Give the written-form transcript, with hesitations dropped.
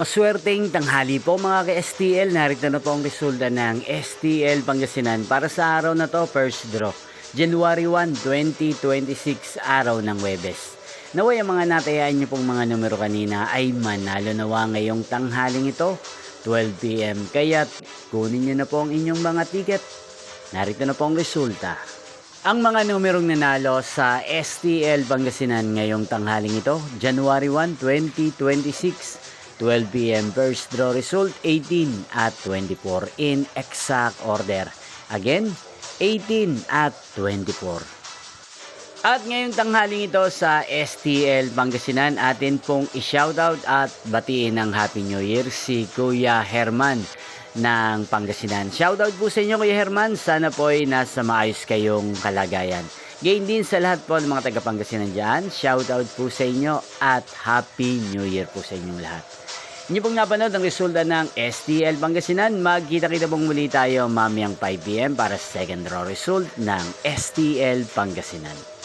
Maswerteng tanghali po mga ka-STL. Narito na po ang resulta ng STL Pangasinan para sa araw na to, first draw. January 1, 2026, araw ng Webes. Naway ang mga natayaan niyo pong mga numero kanina ay manalo nawa ngayong tanghaling ito, 12 PM. Kaya't kunin niyo na po ang inyong mga ticket. Narito na po ang resulta. Ang mga numerong nanalo sa STL Pangasinan ngayong tanghaling ito, January 1, 2026, 12 PM first draw result 18 at 24 in exact order. Again, 18 at 24. At ngayong tanghaling ito sa STL Pangasinan, atin pong i-shoutout at batiin ng Happy New Year si Kuya Herman ng Pangasinan. Shoutout po sa inyo Kuya Herman, sana po ay nasa maayos kayong kalagayan. Gain din sa lahat po ng mga taga Pangasinan dyan, shoutout po sa inyo at Happy New Year po sa inyong lahat. Inyo pong napanood ang resulta ng STL Pangasinan. Magkita-kita pong muli tayo mamayang 5 PM para sa second draw result ng STL Pangasinan.